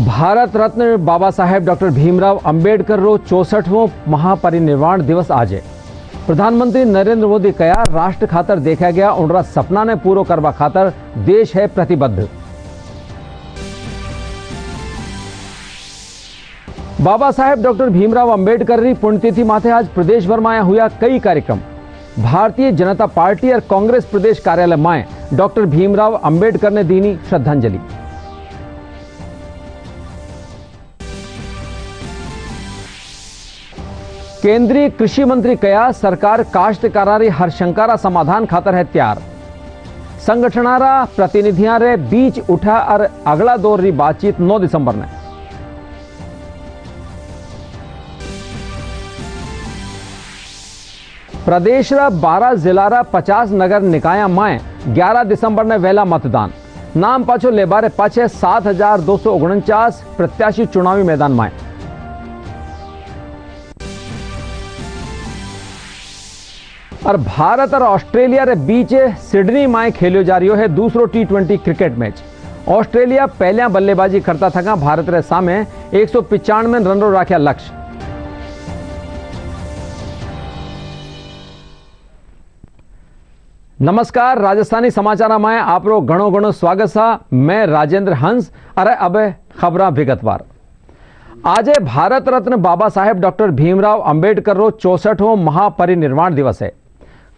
Bharat Ratna Baba Saheb doctor Bhimrao Ambedkar रो 64वां महापरिनिर्वाण दिवस आज है। प्रधानमंत्री नरेंद्र मोदी कया राष्ट्र खातर देखा गया उनरा सपना ने पूरो करवा खातर देश है प्रतिबद्ध। बाबा साहेब डॉक्टर भीमराव अंबेडकर री पुण्यतिथि माथे आज प्रदेश भर में हुआ कई कार्यक्रम। भारतीय जनता पार्टी और कांग्रेस प्रदेश कार्यालय में डॉक्टर भीमराव अंबेडकर ने दीनी श्रद्धांजलि। केंद्रीय कृषि मंत्री कया सरकार काश्तकारारी हर शंकारा समाधान खातर है तैयार। संगठनारा प्रतिनिधियां रे बीच उठा और अगला दौर री बातचीत 9 दिसंबर ने। प्रदेश रा 12 जिला 50 नगर निकाया में 11 दिसंबर ने वेला मतदान। नाम पाछो लेबारे पाछे 7,249 प्रत्याशी चुनावी मैदान में। और भारत और ऑस्ट्रेलिया रे बीच सिडनी में खेलो जा रही है दूसरो T20 क्रिकेट मैच। ऑस्ट्रेलिया पहले बल्लेबाजी करता था भारत रे सामे 195 रन रो राख्या लक्ष्य। नमस्कार, राजस्थानी समाचार में आपरो घणो घणो स्वागत सा। मैं राजेंद्र हंस। अरे अब खबरा विगतवार। आज भारत रत्न बाबा साहेब डॉक्टर भीमराव अंबेडकर रो 64वां महापरिनिर्वाण दिवस है।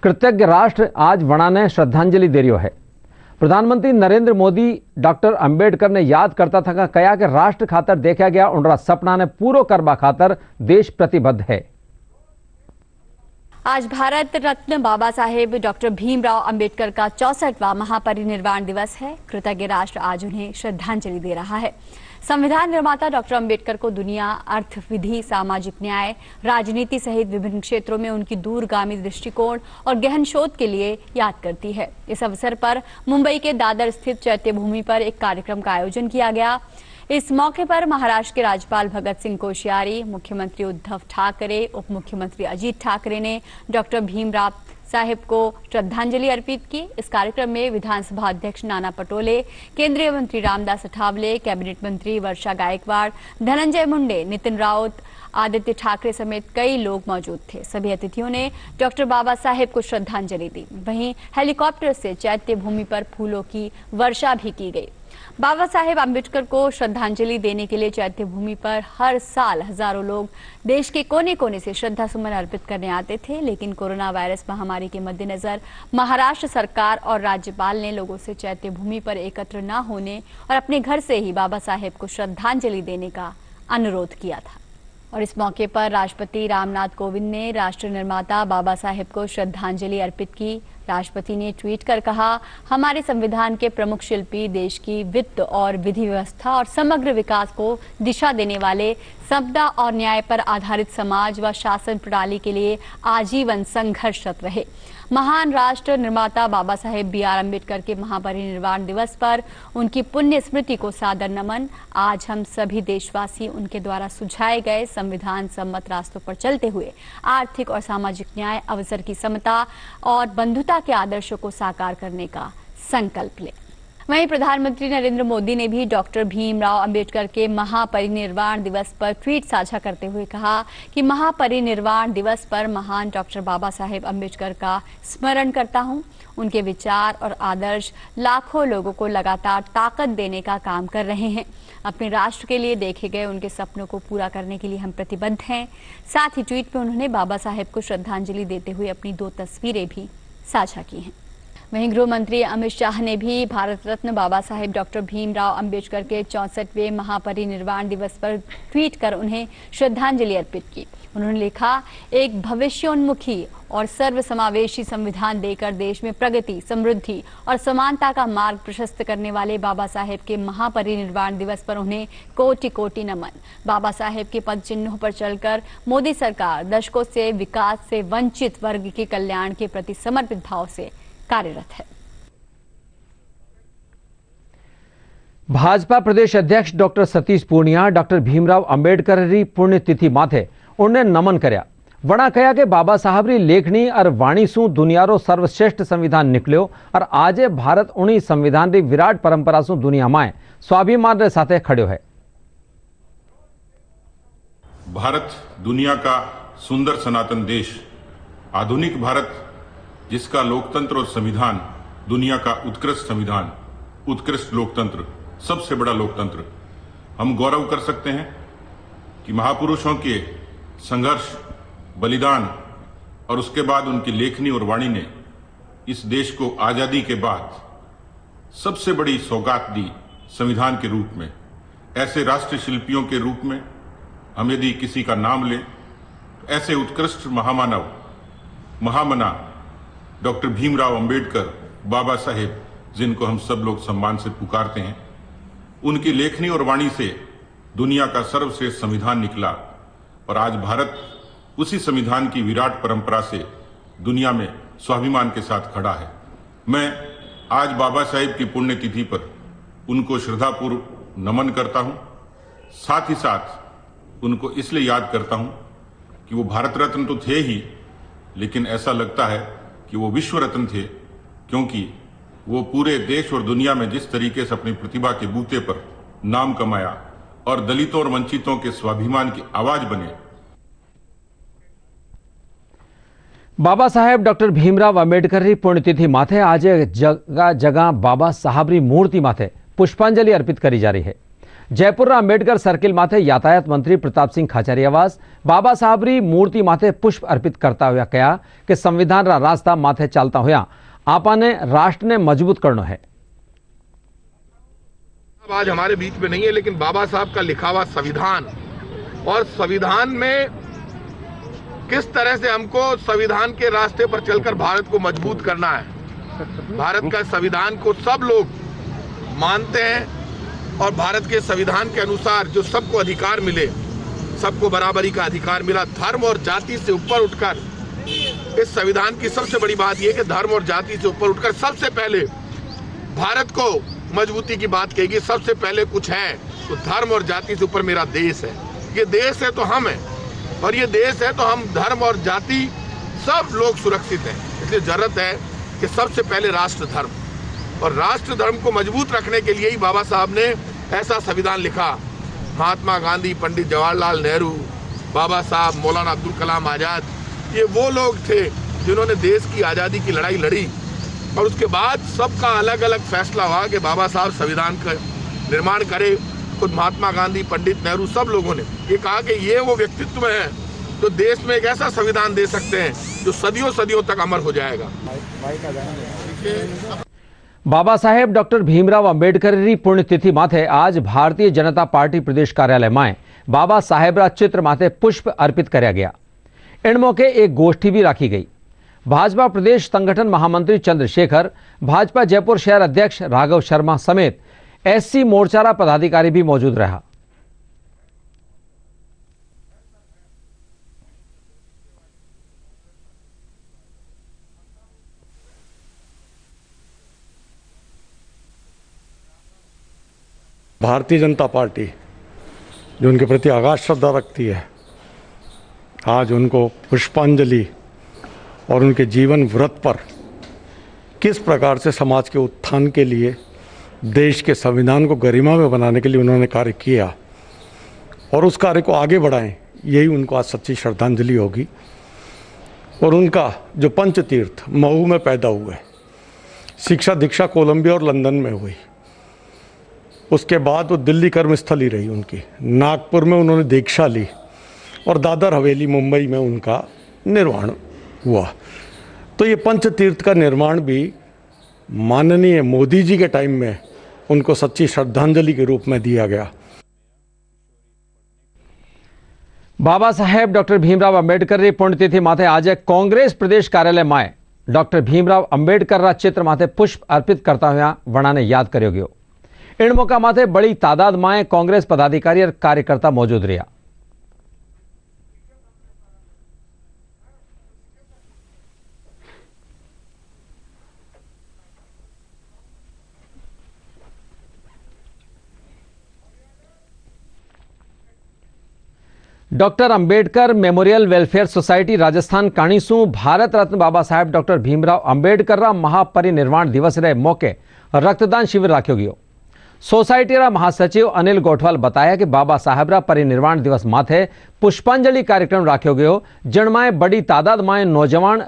कृतज्ञ राष्ट्र आज वणा ने श्रद्धांजलि दे रियो है। प्रधानमंत्री नरेंद्र मोदी डॉक्टर अंबेडकर ने याद करता था कया कि राष्ट्र खातर देखा गया उनरा सपना ने पूरो करवा खातर देश प्रतिबद्ध है। आज भारत रत्न बाबा साहेब डॉक्टर भीमराव अंबेडकर का 64वां महापरिनिर्वाण दिवस है। कृतज्ञ राष्ट्र आज उन्हें श्रद्धांजलि दे रहा है। संविधान निर्माता डॉक्टर अंबेडकर को दुनिया अर्थ, विधि, सामाजिक न्याय, राजनीति सहित विभिन्न क्षेत्रों में उनकी दूरगामी दृष्टिकोण और गहन शोध के लिए याद करती है। इस अवसर पर मुंबई के दादर स्थित चैत्य भूमि पर एक कार्यक्रम का आयोजन किया गया। इस मौके पर महाराष्ट्र के राज्यपाल भगत सिंह कोश्यारी, मुख्यमंत्री उद्धव ठाकरे, उप मुख्यमंत्री अजीत ठाकरे ने डॉक्टर भीमराव साहेब को श्रद्धांजलि अर्पित की। इस कार्यक्रम में विधानसभा अध्यक्ष नाना पटोले, केंद्रीय मंत्री रामदास अठावले, कैबिनेट मंत्री वर्षा गायकवाड़, धनंजय मुंडे, नितिन राउत, आदित्य ठाकरे समेत कई लोग मौजूद थे। सभी अतिथियों ने डॉक्टर बाबा साहेब को श्रद्धांजलि दी। वहीं हेलीकॉप्टर से चैत्य भूमि पर फूलों की वर्षा भी की गई। बाबा साहेब अंबेडकर को श्रद्धांजलि देने के लिए चैत्य भूमि पर हर साल हजारों लोग देश के कोने कोने से श्रद्धा सुमन अर्पित करने आते थे, लेकिन कोरोना वायरस महामारी के मद्देनजर महाराष्ट्र सरकार और राज्यपाल ने लोगों से चैत्य भूमि पर एकत्र न होने और अपने घर से ही बाबा साहेब को श्रद्धांजलि देने का अनुरोध किया था। और इस मौके पर राष्ट्रपति रामनाथ कोविंद ने राष्ट्र निर्माता बाबा साहेब को श्रद्धांजलि अर्पित की। राष्ट्रपति ने ट्वीट कर कहा, हमारे संविधान के प्रमुख शिल्पी देश की वित्त और विधि व्यवस्था और समग्र विकास को दिशा देने वाले समता और न्याय पर आधारित समाज व शासन प्रणाली के लिए आजीवन संघर्षरत रहे। महान राष्ट्र निर्माता बाबा साहेब B.R. अम्बेडकर के महापरिनिर्वाण दिवस पर उनकी पुण्य स्मृति को सादर नमन। आज हम सभी देशवासी उनके द्वारा सुझाए गए संविधान सम्मत रास्तों पर चलते हुए आर्थिक और सामाजिक न्याय, अवसर की समता और बंधुता के आदर्शों को साकार करने का संकल्प लें। वहीं प्रधानमंत्री नरेंद्र मोदी ने भी डॉक्टर भीमराव अंबेडकर के महापरिनिर्वाण दिवस पर ट्वीट साझा करते हुए कहा कि महापरिनिर्वाण दिवस पर महान डॉक्टर बाबा साहेब अंबेडकर का स्मरण करता हूं। उनके विचार और आदर्श लाखों लोगों को लगातार ताकत देने का काम कर रहे हैं। अपने राष्ट्र के लिए देखे गए उनके सपनों को पूरा करने के लिए हम प्रतिबद्ध हैं। साथ ही ट्वीट में उन्होंने बाबा साहेब को श्रद्धांजलि देते हुए अपनी 2 तस्वीरें भी साझा की हैं। वहीं गृह मंत्री अमित शाह ने भी भारत रत्न बाबा साहेब डॉक्टर भीमराव अंबेडकर के 64वें महापरिनिर्वाण दिवस पर ट्वीट कर उन्हें श्रद्धांजलि अर्पित की। उन्होंने लिखा, एक भविष्योन्मुखी और सर्वसमावेशी संविधान देकर देश में प्रगति, समृद्धि और समानता का मार्ग प्रशस्त करने वाले बाबा साहेब के महापरिनिर्वाण दिवस पर उन्हें कोटि कोटि नमन। बाबा साहेब के पद चिन्हों पर चलकर मोदी सरकार दशकों से विकास से वंचित वर्ग के कल्याण के प्रति समर्पित भाव से कार्यरत है। भाजपा प्रदेश अध्यक्ष डॉक्टर सतीश पूनिया डॉक्टर भीमराव अंबेडकर री पुण्यतिथि माथे उन्हें नमन कर्या। वणा कहा कि बाबा साहब री लेखनी और वाणी सु दुनियारो सर्वश्रेष्ठ संविधान निकल्यो और आज भारत उन्हीं संविधान री विराट परंपरा सु दुनिया में स्वाभिमान रे साथे खड़ो है। भारत दुनिया का सुंदर सनातन देश, आधुनिक भारत जिसका लोकतंत्र और संविधान दुनिया का उत्कृष्ट संविधान, उत्कृष्ट लोकतंत्र, सबसे बड़ा लोकतंत्र। हम गौरव कर सकते हैं कि महापुरुषों के संघर्ष, बलिदान और उसके बाद उनकी लेखनी और वाणी ने इस देश को आजादी के बाद सबसे बड़ी सौगात दी संविधान के रूप में। ऐसे राष्ट्र शिल्पियों के रूप में हम यदि किसी का नाम लें तो ऐसे उत्कृष्ट महामानव, महामना डॉक्टर भीमराव अंबेडकर, बाबा साहेब, जिनको हम सब लोग सम्मान से पुकारते हैं, उनकी लेखनी और वाणी से दुनिया का सर्वश्रेष्ठ संविधान निकला और आज भारत उसी संविधान की विराट परंपरा से दुनिया में स्वाभिमान के साथ खड़ा है। मैं आज बाबा साहेब की पुण्यतिथि पर उनको श्रद्धापूर्व नमन करता हूं। साथ ही साथ उनको इसलिए याद करता हूं कि वो भारत रत्न तो थे ही, लेकिन ऐसा लगता है कि वो विश्व रत्न थे, क्योंकि वो पूरे देश और दुनिया में जिस तरीके से अपनी प्रतिभा के बूते पर नाम कमाया और दलितों और वंचितों के स्वाभिमान की आवाज बने। बाबा साहेब डॉक्टर भीमराव अंबेडकर पुण्यतिथि माथे आज जगह जगह बाबा साहबरी मूर्ति माथे पुष्पांजलि अर्पित करी जा रही है। जयपुर अंबेडकर सर्किल माथे यातायात मंत्री प्रताप सिंह खाचरियावास बाबा साहबरी मूर्ति माथे पुष्प अर्पित करता हुआ कहा कि संविधान रा रास्ता माथे चालता हुआ आपने राष्ट्र ने मजबूत करना है। आज हमारे बीच में नहीं है, लेकिन बाबा साहब का लिखा हुआ संविधान और संविधान में किस तरह से हमको संविधान के रास्ते पर चलकर भारत को मजबूत करना है। भारत का संविधान को सब लोग मानते हैं और भारत के संविधान के अनुसार जो सबको अधिकार मिले, सबको बराबरी का अधिकार मिला, धर्म और जाति से ऊपर उठकर, इस संविधान की सबसे बड़ी बात यह कि धर्म और जाति से ऊपर उठकर सबसे पहले भारत को मजबूती की बात कहेगी। सबसे पहले कुछ है तो धर्म और जाति से ऊपर मेरा देश है। ये देश है तो हम हैं, और ये देश है तो हम धर्म और जाति सब लोग सुरक्षित हैं। इसलिए जरूरत है कि सबसे पहले राष्ट्र धर्म, और राष्ट्र धर्म को मजबूत रखने के लिए ही बाबा साहब ने ऐसा संविधान लिखा। महात्मा गांधी, पंडित जवाहरलाल नेहरू, बाबा साहब, मौलाना अब्दुल कलाम आजाद, ये वो लोग थे जिन्होंने देश की आज़ादी की लड़ाई लड़ी, और उसके बाद सबका अलग अलग फैसला हुआ कि बाबा साहब संविधान का निर्माण करे। खुद महात्मा गांधी, पंडित नेहरू, सब लोगों ने ये कहा कि ये वो व्यक्तित्व है जो देश में एक ऐसा संविधान दे सकते हैं जो सदियों सदियों तक अमर हो जाएगा। बाबा साहेब डॉक्टर भीमराव अंबेडकर पुण्यतिथि माथे आज भारतीय जनता पार्टी प्रदेश कार्यालय में बाबा साहेबरा चित्र माथे पुष्प अर्पित किया गया। इन मौके एक गोष्ठी भी रखी गई। भाजपा प्रदेश संगठन महामंत्री चंद्रशेखर, भाजपा जयपुर शहर अध्यक्ष राघव शर्मा समेत एससी मोर्चारा पदाधिकारी भी मौजूद रहा। भारतीय जनता पार्टी जो उनके प्रति आगाध श्रद्धा रखती है, आज उनको पुष्पांजलि और उनके जीवन व्रत पर किस प्रकार से समाज के उत्थान के लिए, देश के संविधान को गरिमा में बनाने के लिए उन्होंने कार्य किया और उस कार्य को आगे बढ़ाएं, यही उनको आज सच्ची श्रद्धांजलि होगी। और उनका जो पंचतीर्थ महू में पैदा हुए, शिक्षा दीक्षा कोलंबिया और लंदन में हुई, उसके बाद वो दिल्ली कर्मस्थली रही उनकी, नागपुर में उन्होंने दीक्षा ली और दादर हवेली मुंबई में उनका निर्वाण हुआ। तो ये पंचतीर्थ का निर्माण भी माननीय मोदी जी के टाइम में उनको सच्ची श्रद्धांजलि के रूप में दिया गया। बाबा साहेब डॉक्टर भीमराव अंबेडकर पुण्यतिथि माथे आज कांग्रेस प्रदेश कार्यालय में डॉक्टर भीमराव अंबेडकर चित्र माथे पुष्प अर्पित करता हुआ वणा ने याद करो गयो। इन मौका माथे बड़ी तादाद में कांग्रेस पदाधिकारी और कार्यकर्ता मौजूद रहा। Doctor Ambedkar memorial welfare society Rajasthan काणीसू भारत रत्न बाबा साहेब डॉक्टर भीमराव अंबेडकर महापरिनिर्वाण दिवस रे मौके रक्तदान शिविर राख्यो गयो। सोसाइटी महासचिव अनिल गोठवाल बताया कि बाबा साहेबरा परिनिर्वाण दिवस माथे पुष्पांजलि कार्यक्रम राख्यो गयो, जिनमें बड़ी तादाद में नौजवान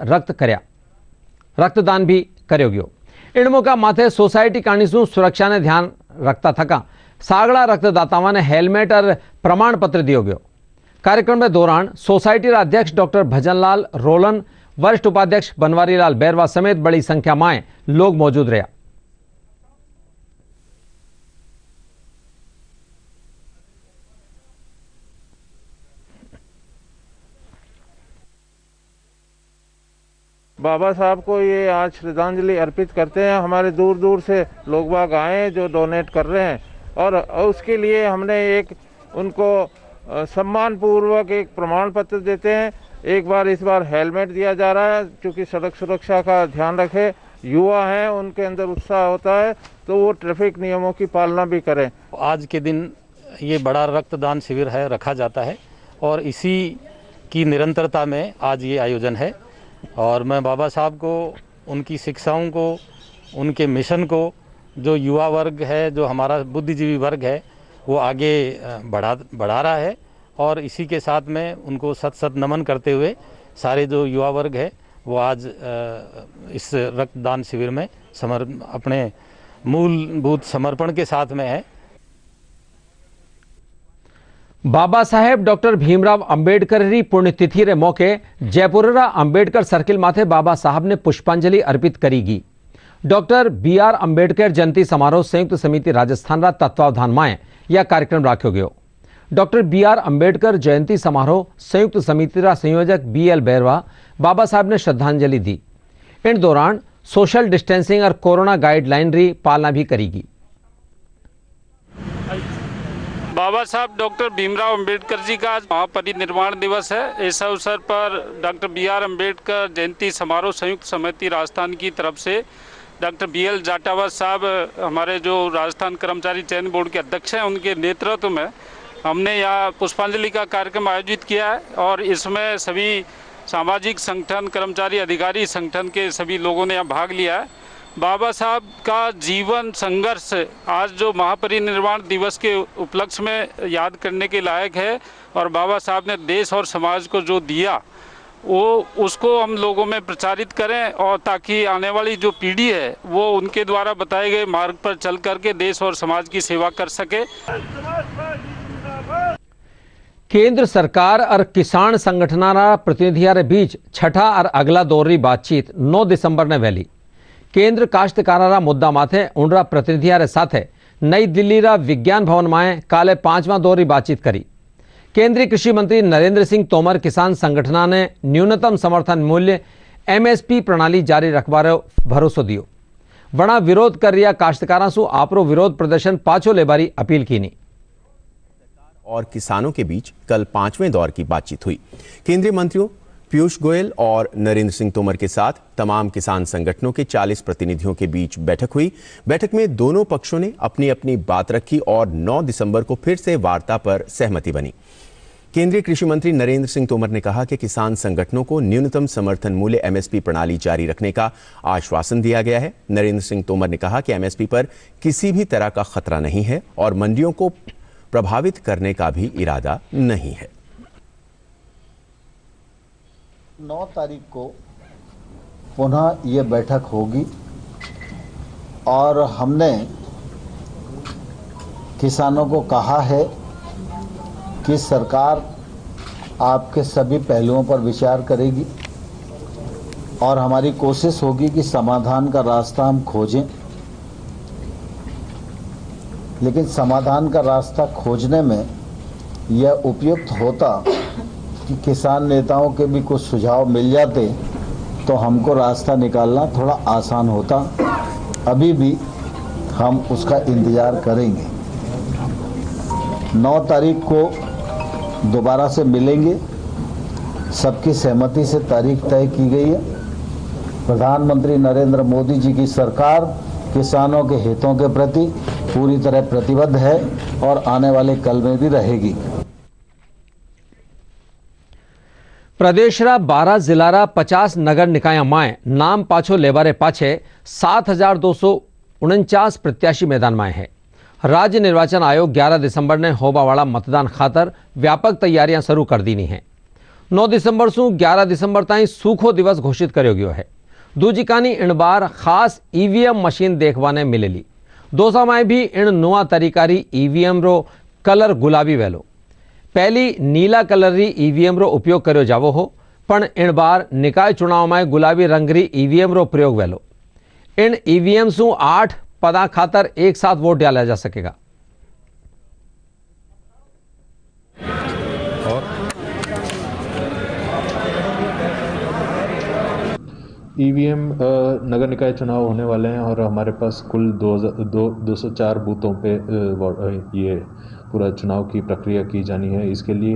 रक्तदान भी कर्यो गयो। इन मौका माथे सोसाइटी कारणीसु सुरक्षा ने ध्यान रखता थका सागड़ा रक्तदाताओं ने हेलमेट और प्रमाण पत्र दियो गयो। कार्यक्रम के दौरान सोसाइटी अध्यक्ष डॉक्टर भजनलाल रोलन, वरिष्ठ उपाध्यक्ष बनवारीलाल बैरवा समेत बड़ी संख्या में लोग मौजूद रहा। बाबा साहब को ये आज श्रद्धांजलि अर्पित करते हैं। हमारे दूर दूर से लोग बाग आए जो डोनेट कर रहे हैं, और उसके लिए हमने एक उनको सम्मान पूर्वक एक प्रमाण पत्र देते हैं। एक बार इस बार हेलमेट दिया जा रहा है, क्योंकि सड़क सुरक्षा का ध्यान रखे। युवा हैं, उनके अंदर उत्साह होता है तो वो ट्रैफिक नियमों की पालना भी करें। आज के दिन ये बड़ा रक्तदान शिविर है रखा जाता है, और इसी की निरंतरता में आज ये आयोजन है। और मैं बाबा साहब को, उनकी शिक्षाओं को, उनके मिशन को, जो युवा वर्ग है, जो हमारा बुद्धिजीवी वर्ग है, वो आगे बढ़ा रहा है, और इसी के साथ में उनको सत सत नमन करते हुए सारे जो युवा वर्ग है वो आज इस रक्तदान शिविर में अपने मूलभूत समर्पण के साथ में है। बाबा साहेब डॉक्टर भीमराव अंबेडकर री पुण्यतिथि रे मौके जयपुर अंबेडकर सर्किल माथे बाबा साहब ने पुष्पांजलि अर्पित करीगी। डॉक्टर BR अंबेडकर जयंती समारोह संयुक्त समिति राजस्थान रा तत्वावधान में यह कार्यक्रम राख्यो गयो। डॉक्टर BR अंबेडकर जयंती समारोह संयुक्त समिति रा संयोजक BL बैरवा बाबा साहब ने श्रद्धांजलि दी। इन दौरान सोशल डिस्टेंसिंग और कोरोना गाइडलाइन री पालना भी करेगी। बाबा साहब डॉक्टर भीमराव अंबेडकर जी का आज महापरिनिर्वाण दिवस है। इस अवसर पर डॉक्टर BR अंबेडकर जयंती समारोह संयुक्त समिति राजस्थान की तरफ से डॉक्टर BL जाटावत साहब, हमारे जो राजस्थान कर्मचारी चयन बोर्ड के अध्यक्ष हैं, उनके नेतृत्व में हमने यहाँ पुष्पांजलि का कार्यक्रम आयोजित किया है। और इसमें सभी सामाजिक संगठन, कर्मचारी अधिकारी संगठन के सभी लोगों ने यहाँ भाग लिया है। बाबा साहब का जीवन संघर्ष आज जो महापरिनिर्वाण दिवस के उपलक्ष्य में याद करने के लायक है, और बाबा साहब ने देश और समाज को जो दिया वो उसको हम लोगों में प्रचारित करें, और ताकि आने वाली जो पीढ़ी है वो उनके द्वारा बताए गए मार्ग पर चल करके देश और समाज की सेवा कर सके। केंद्र सरकार और किसान संगठनारा प्रतिनिधियों के बीच छठा और अगला दौर की बातचीत 9 दिसंबर ने वैली। केंद्र काश्तकारा मुद्दा माथे उनरा प्रतिनिधियों साथे नई दिल्ली रा विज्ञान भवन में काले 5वां दौर की बातचीत करी। केंद्रीय कृषि मंत्री नरेंद्र सिंह तोमर किसान संगठना ने न्यूनतम समर्थन मूल्य MSP प्रणाली जारी रखवार भरोसो दियो। वणा विरोध कर रिया काश्तकारा सु आपरो विरोध प्रदर्शन पाछो लेबारी अपील कीनी। और किसानों के बीच कल 5वें दौर की बातचीत हुई। केंद्रीय मंत्रियों पीयूष गोयल और नरेंद्र सिंह तोमर के साथ तमाम किसान संगठनों के 40 प्रतिनिधियों के बीच बैठक हुई। बैठक में दोनों पक्षों ने अपनी अपनी बात रखी और 9 दिसंबर को फिर से वार्ता पर सहमति बनी। केंद्रीय कृषि मंत्री नरेंद्र सिंह तोमर ने कहा कि किसान संगठनों को न्यूनतम समर्थन मूल्य MSP प्रणाली जारी रखने का आश्वासन दिया गया है। नरेंद्र सिंह तोमर ने कहा कि MSP पर किसी भी तरह का खतरा नहीं है और मंडियों को प्रभावित करने का भी इरादा नहीं है। 9 तारीख को पुनः ये बैठक होगी और हमने किसानों को कहा है कि सरकार आपके सभी पहलुओं पर विचार करेगी और हमारी कोशिश होगी कि समाधान का रास्ता हम खोजें, लेकिन समाधान का रास्ता खोजने में यह उपयुक्त होता कि किसान नेताओं के भी कुछ सुझाव मिल जाते तो हमको रास्ता निकालना थोड़ा आसान होता। अभी भी हम उसका इंतज़ार करेंगे। 9 तारीख को दोबारा से मिलेंगे। सबकी सहमति से तारीख तय की गई है। प्रधानमंत्री नरेंद्र मोदी जी की सरकार किसानों के हितों के प्रति पूरी तरह प्रतिबद्ध है और आने वाले कल में भी रहेगी। प्रदेश 12 जिला 50 नगर निकाय में नाम पाछो लेबारे पाछे 7,249 प्रत्याशी मैदान में है। राज्य निर्वाचन आयोग 11 दिसंबर ने होबावाड़ा मतदान खातर व्यापक तैयारियां शुरू कर दी हैं। 9 दिसंबर से 11 दिसंबर ताईं सूखो दिवस घोषित करो गयो है। दूजी कानी इन बार खास ईवीएम मशीन देखवाने मिलेली। दोसा में भी इन नुआ तरीकारी ईवीएम रो कलर गुलाबी वेलो। पहली नीला कलर री ईवीएम रो उपयोग करो जावो हो, पण इन बार निकाय चुनाव में गुलाबी रंग री ईवीएम रो प्रयोग वेलो। इन ईवीएम सु 8 पदा खातर एक साथ वोट डाला जा सकेगा। ईवीएम नगर निकाय चुनाव होने वाले हैं और हमारे पास कुल 204 बूथों पे ये पूरा चुनाव की प्रक्रिया की जानी है। इसके लिए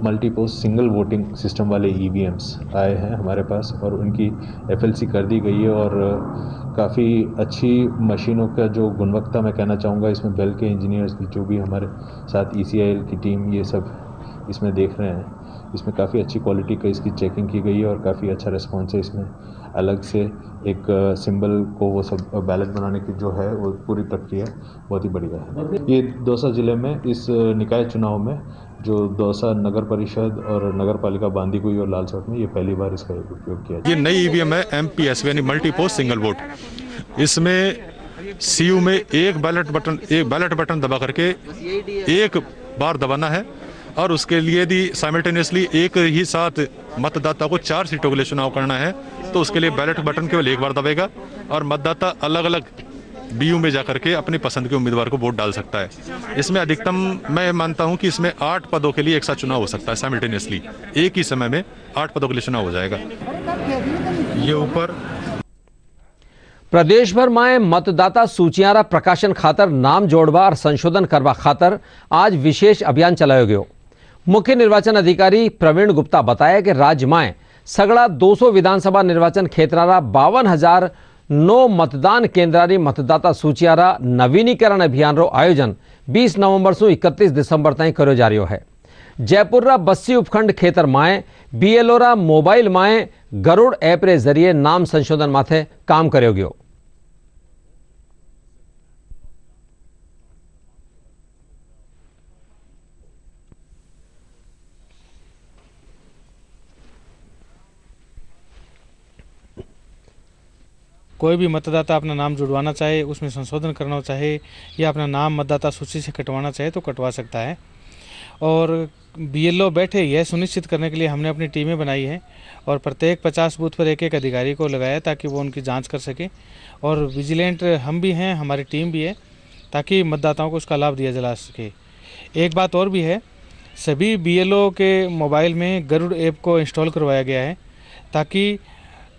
मल्टीपोस्ट सिंगल वोटिंग सिस्टम वाले ईवीएम्स आए हैं हमारे पास और उनकी एफएलसी कर दी गई है और काफ़ी अच्छी मशीनों का जो गुणवत्ता मैं कहना चाहूँगा, इसमें बेल के इंजीनियर्स जो भी हमारे साथ ECIL की टीम ये सब इसमें देख रहे हैं, इसमें काफ़ी अच्छी क्वालिटी का इसकी चेकिंग की गई है और काफ़ी अच्छा रिस्पॉन्स है। इसमें अलग से एक सिंबल को वो सब बैलेट बनाने की जो है वो पूरी प्रक्रिया बहुत ही बढ़िया है। ये दौसा ज़िले में इस निकाय चुनाव में जो दौसा नगर परिषद और नगर पालिका बांदीकुई और लालसोट में ये पहली बार इसका उपयोग किया। ये नई ईवीएम है MPSV यानी मल्टी पोस्ट सिंगल वोट। इसमें CU में एक बैलेट बटन दबा करके एक बार दबाना है और उसके लिए यदि साइमल्टेनियसली एक ही साथ मतदाता को 4 सीटों के लिए चुनाव करना है तो उसके लिए बैलेट बटन केवल एक बार दबेगा और मतदाता अलग अलग BU में जाकर के अपनी पसंद के उम्मीदवार को वोट डाल सकता है। इसमें अधिकतम मैं मानता हूं कि इसमें 8 पदों के लिए एक साथ चुनाव हो सकता है। साइमल्टेनियसली एक ही समय में 8 पदों के लिए चुनाव हो जाएगा। ये ऊपर प्रदेश भर में मतदाता सूचियां प्रकाशन खातर नाम जोड़वा और संशोधन करवा खातर आज विशेष अभियान चलायो गयो। मुख्य निर्वाचन अधिकारी प्रवीण गुप्ता बताया कि राज्य में सगड़ा 200 विधानसभा निर्वाचन क्षेत्रारा 52,009 मतदान केंद्रारी मतदाता सूचियारा नवीनीकरण अभियान रो आयोजन 20 नवंबर से 31 दिसंबर तक करो जा रहा है। जयपुर रा बस्सी उपखंड क्षेत्र में BLO रा मोबाइल में गरुड़ ऐप रे जरिए नाम संशोधन माथे काम करो गयो। कोई भी मतदाता अपना नाम जुड़वाना चाहे, उसमें संशोधन करना चाहे या अपना नाम मतदाता सूची से कटवाना चाहे तो कटवा सकता है। और BLO बैठे यह सुनिश्चित करने के लिए हमने अपनी टीमें बनाई है और प्रत्येक 50 बूथ पर एक अधिकारी को लगाया ताकि वो उनकी जांच कर सके। और विजिलेंट हम भी हैं, हमारी टीम भी है ताकि मतदाताओं को उसका लाभ दिया जा सके। एक बात और भी है, सभी BLO के मोबाइल में गरुड़ ऐप को इंस्टॉल करवाया गया है ताकि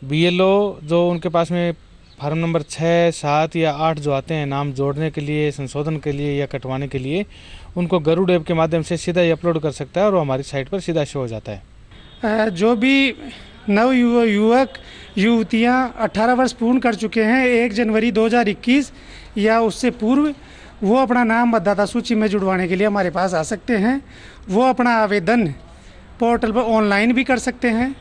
BLO जो उनके पास में फार्म नंबर 6, 7 या 8 जो आते हैं नाम जोड़ने के लिए, संशोधन के लिए या कटवाने के लिए, उनको गरुड़ ऐप के माध्यम से सीधा ही अपलोड कर सकता है और वो हमारी साइट पर सीधा शो हो जाता है। जो भी नव युवक युवतियां 18 वर्ष पूर्ण कर चुके हैं 1 जनवरी 2021 या उससे पूर्व, वो अपना नाम मतदाता सूची में जुड़वाने के लिए हमारे पास आ सकते हैं। वो अपना आवेदन पोर्टल पर ऑनलाइन भी कर सकते हैं।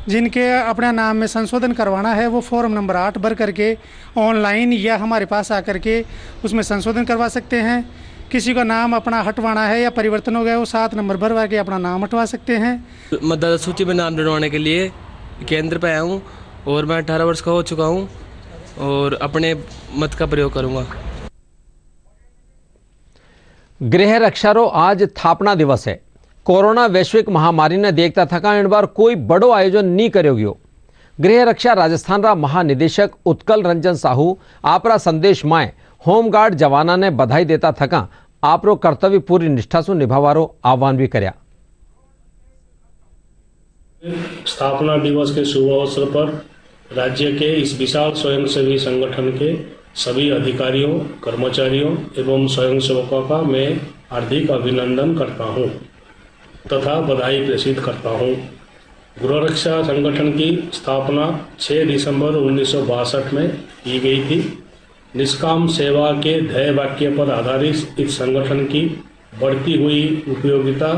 जिनके अपना नाम में संशोधन करवाना है वो फॉर्म नंबर 8 भर करके ऑनलाइन या हमारे पास आकर के उसमें संशोधन करवा सकते हैं। किसी का नाम अपना हटवाना है या परिवर्तन हो गया वो 7 नंबर भरवा के अपना नाम हटवा सकते हैं। मतदाता सूची में नाम जुड़वाने के लिए केंद्र पर आया हूँ और मैं 18 वर्ष का हो चुका हूँ और अपने मत का प्रयोग करूँगा। गृह रक्षा रो आज स्थापना दिवस है। कोरोना वैश्विक महामारी ने देखता थका इन बार कोई बड़ो आयोजन नहीं करो गयो। गृह रक्षा राजस्थान रा महानिदेशक उत्कल रंजन साहू आपरा संदेश में होमगार्ड जवाना ने बधाई देता थका आपरो कर्तव्य पूरी निष्ठा से निभावारो आह्वान भी कर्या। स्थापना दिवस के शुभ अवसर पर राज्य के इस विशाल स्वयंसेवी संगठन के सभी अधिकारियों, कर्मचारियों एवं स्वयंसेवकों का मैं हार्दिक अभिनंदन करता हूं तथा बधाई प्रेषित करता हूं। गृह रक्षा संगठन की स्थापना 6 दिसंबर 1962 में की गई थी। निष्काम सेवा के ध्येय वाक्य पर आधारित इस संगठन की बढ़ती हुई उपयोगिता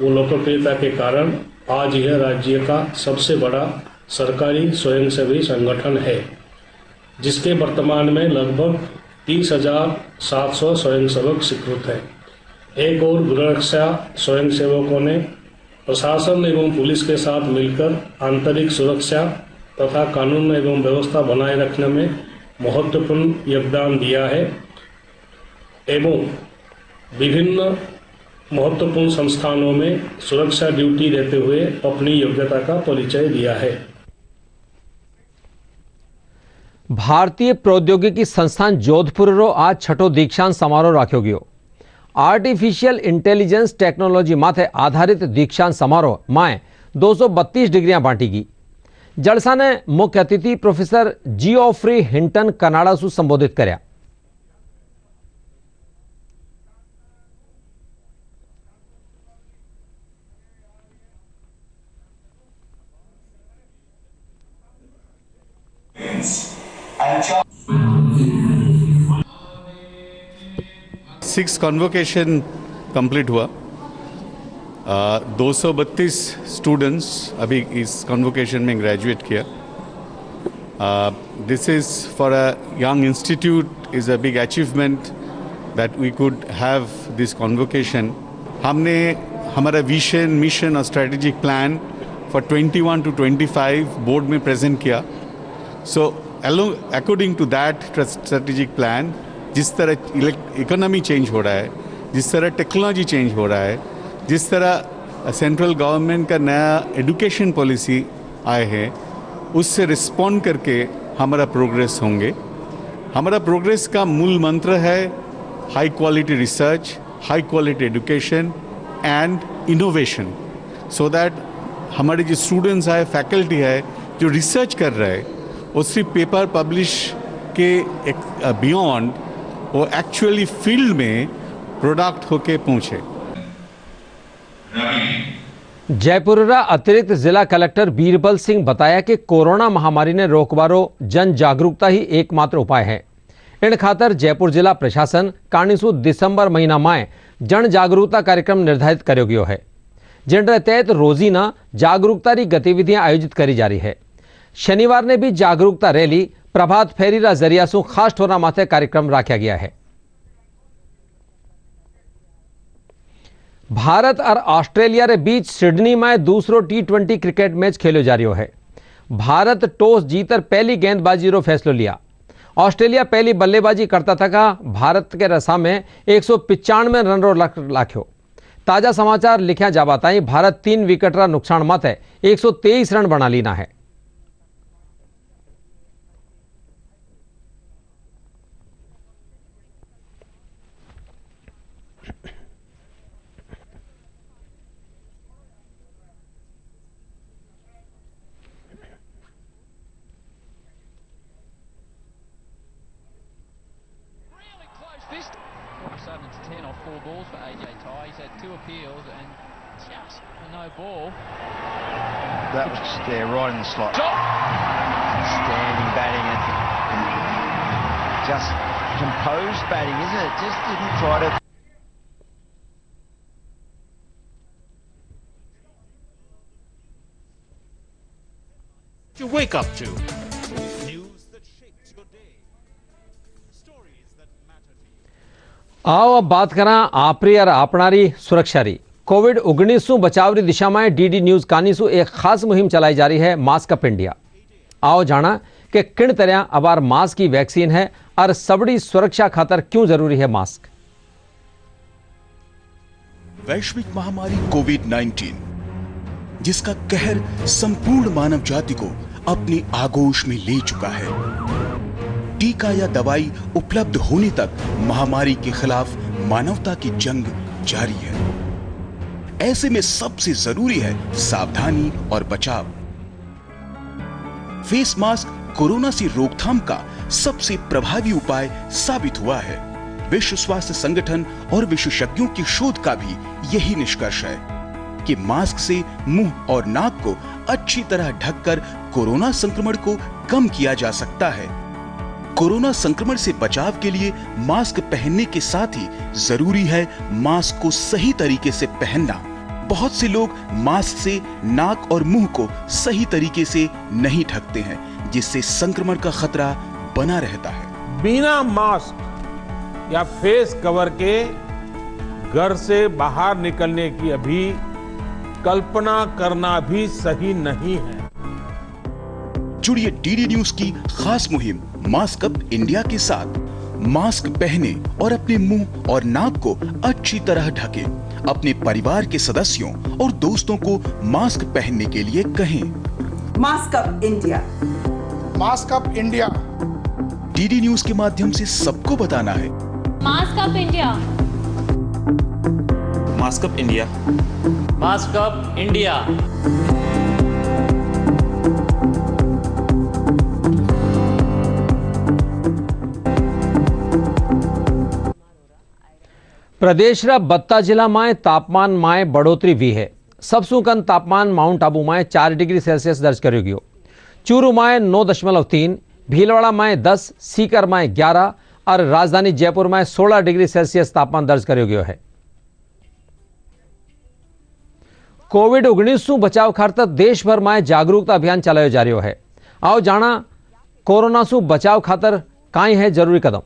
व लोकप्रियता के कारण आज यह राज्य का सबसे बड़ा सरकारी स्वयंसेवी संगठन है, जिसके वर्तमान में लगभग 30,700 स्वयंसेवक स्वीकृत हैं। एक और गृह रक्षा स्वयंसेवकों ने प्रशासन एवं पुलिस के साथ मिलकर आंतरिक सुरक्षा तथा कानून एवं व्यवस्था बनाए रखने में महत्वपूर्ण योगदान दिया है एवं विभिन्न महत्वपूर्ण संस्थानों में सुरक्षा ड्यूटी देते हुए अपनी योग्यता का परिचय दिया है। भारतीय प्रौद्योगिकी संस्थान जोधपुर रो आज छठो दीक्षांत समारोह राख्यो गयो। आर्टिफिशियल इंटेलिजेंस टेक्नोलॉजी माथे आधारित दीक्षांत समारोह में 232 डिग्रियां बांटी गई। जलसा ने मुख्य अतिथि प्रोफेसर जियोफ्री हिंटन कनाडा सु संबोधित कर्या। सिक्स कन्वोकेशन कंप्लीट हुआ। 232 स्टूडेंट्स अभी इस कन्वोकेशन में ग्रेजुएट किया। This is for a young institute is a big achievement that we could have this convocation. हमने हमारा विजन, मिशन और strategic plan for 21 to 25 board में प्रेजेंट किया। So according to that strategic plan, जिस तरह economy change हो रहा है, जिस तरह टेक्नोलॉजी चेंज हो रहा है, जिस तरह सेंट्रल गवर्नमेंट का नया एजुकेशन पॉलिसी आए हैं, उससे रिस्पॉन्ड करके हमारा प्रोग्रेस होंगे। हमारा प्रोग्रेस का मूल मंत्र है high quality research, high quality education and innovation, so that हमारे जो स्टूडेंट्स है, फैकल्टी है, जो रिसर्च कर रहे हैं, वो सिर्फ पेपर पब्लिश के बियॉन्ड वो एक्चुअली फील्ड में प्रोडक्ट होके पहुंचे। जयपुर अतिरिक्त जिला कलेक्टर बीरबल सिंह बताया कि कोरोना महामारी ने रोकबारो जन जागरूकता ही एकमात्र उपाय है। इन खातर जयपुर जिला प्रशासन कानीसू दिसंबर महीना में जन जागरूकता कार्यक्रम निर्धारित करो गयो है, जिन तहत रोजीना जागरूकता गतिविधियां आयोजित करी जा रही है। शनिवार ने भी जागरूकता रैली, प्रभात फेरी रा जरिया सु खास ठोरा माथे कार्यक्रम रखा गया है। भारत और ऑस्ट्रेलिया रे बीच सिडनी में दूसरो T20 क्रिकेट मैच खेलो जा रहा है। भारत टॉस जीतर पहली गेंदबाजी रो फैसलो लिया। ऑस्ट्रेलिया पहली बल्लेबाजी करता था। भारत के रसा में 195 रन रो लाख्यो। ताजा समाचार लिखा जाबाता ही भारत 3 विकेट रा नुकसान माथे 123 रन बना लीना है। That was just there, right in the slot. Standing batting it. Just composed batting, isn't it? Just didn't try to... You wake up to news that shapes your day. Stories that matter to you. आओ अब बात करा आपरी और आपनारी सुरक्षा री। कोविड-19 बचाव की दिशा में डीडी न्यूज कानीसू एक खास मुहिम चलाई जा रही है, मास्क अप इंडिया। आओ जाना कि किन तरह अबार मास्क की वैक्सीन है और सबड़ी सुरक्षा खातर क्यों जरूरी है मास्क। वैश्विक महामारी कोविड-19 जिसका कहर संपूर्ण मानव जाति को अपनी आगोश में ले चुका है। टीका या दवाई उपलब्ध होने तक महामारी के खिलाफ मानवता की जंग जारी है। ऐसे में सबसे जरूरी है सावधानी और बचाव। फेस मास्क कोरोना से रोकथाम का सबसे प्रभावी उपाय साबित हुआ है। विश्व स्वास्थ्य संगठन और विशेषज्ञों की शोध का भी यही निष्कर्ष है कि मास्क से मुंह और नाक को अच्छी तरह ढककर कोरोना संक्रमण को कम किया जा सकता है। कोरोना संक्रमण से बचाव के लिए मास्क पहनने के साथ ही जरूरी है मास्क को सही तरीके से पहनना। बहुत से लोग मास्क से नाक और मुंह को सही तरीके से नहीं ढकते हैं, जिससे संक्रमण का खतरा बना रहता है। बिना मास्क या फेस कवर के घर से बाहर निकलने की अभी कल्पना करना भी सही नहीं है। जुड़िए डीडी न्यूज की खास मुहिम मास्क अप इंडिया के साथ। मास्क पहने और अपने मुंह और नाक को अच्छी तरह ढकें। अपने परिवार के सदस्यों और दोस्तों को मास्क पहनने के लिए कहें। Mask up India, mask up India. DD news के माध्यम से सबको बताना है। Mask up India, mask up India, mask up India. प्रदेशरा बत्ता जिला में तापमान में बढ़ोतरी हुई है। सबसू कम तापमान माउंट आबू में 4 डिग्री सेल्सियस दर्ज करो गयो। चूरू में 9.3, भीलवाड़ा में 10, सीकर में 11 और राजधानी जयपुर में 16 डिग्री सेल्सियस तापमान दर्ज करो गयो है। कोविड-19 बचाव खातर देश भर में जागरूकता अभियान चलायो जा रहा है। आओ जाना कोरोना से बचाव खातर काई है जरूरी कदम।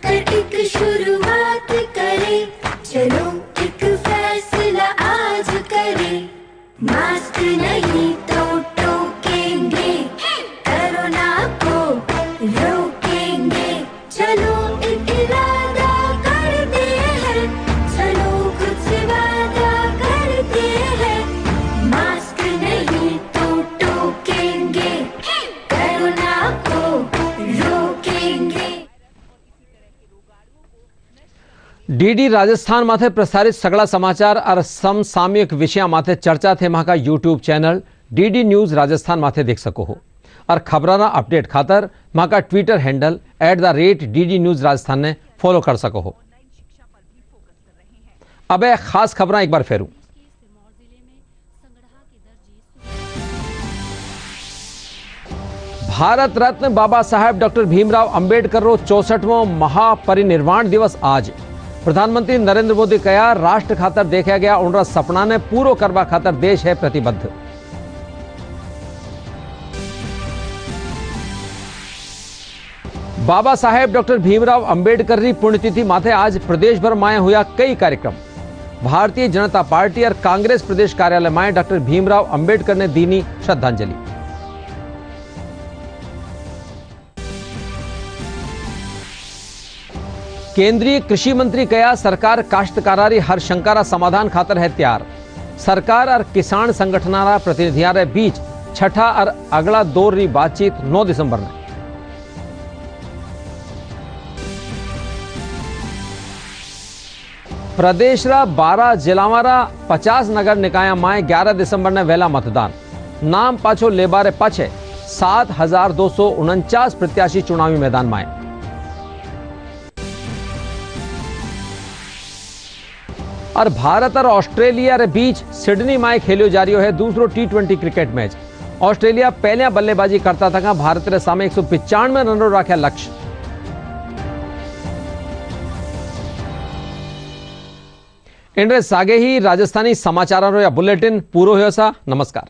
एक शुरुआत करें, चलो एक फैसला आज करें। मास्क नहीं तो टोकेंगे, कोरोना को रोकेंगे। चलो एक इरादा करते हैं, चलो कुछ वादा करते हैं। मास्क नहीं तो टोकेंगे, कोरोना को रोकेंगे। डीडी राजस्थान माथे प्रसारित सगला समाचार और समसामयिक विषय माथे चर्चा थे मां का YouTube channel DD news Rajasthan माथे देख सको हो। और खबराना अपडेट खातर मां का Twitter handle @DD news Rajasthan ने फॉलो कर सको हो। अब खास खबरें एक बार फेरू। भारत रत्न बाबा साहेब डॉक्टर भीमराव अंबेडकर रो 64वां महापरिनिर्वाण दिवस आज। प्रधानमंत्री नरेंद्र मोदी कहा राष्ट्र खातर देखा गया उनका सपना ने पूरा करवा खातर देश है प्रतिबद्ध। बाबा साहेब डॉक्टर भीमराव अंबेडकर की पुण्यतिथि माथे आज प्रदेश भर में हुआ कई कार्यक्रम। भारतीय जनता पार्टी और कांग्रेस प्रदेश कार्यालय में डॉक्टर भीमराव अंबेडकर ने दीनी श्रद्धांजलि। केंद्रीय कृषि मंत्री कहा सरकार काश्तकारारी हर शंकारा समाधान खातर है तैयार। सरकार और किसान संगठनारा प्रतिनिधियों के बीच छठा और अगला दौर की बातचीत 9 दिसंबर में। प्रदेशरा 12 जिलावारा 50 नगर निकाय में 11 दिसंबर ने वेला मतदान। नाम पाछो लेबारे पाछे 7,249 प्रत्याशी चुनावी मैदान में। और भारत और ऑस्ट्रेलिया के बीच सिडनी में खेलो जा रहा है दूसरो T20 क्रिकेट मैच। ऑस्ट्रेलिया पहले बल्लेबाजी करता था भारत के सामने 195 रन रखा लक्ष्य। इनरे सागे ही राजस्थानी समाचारों या बुलेटिन पूरो हो सा। नमस्कार।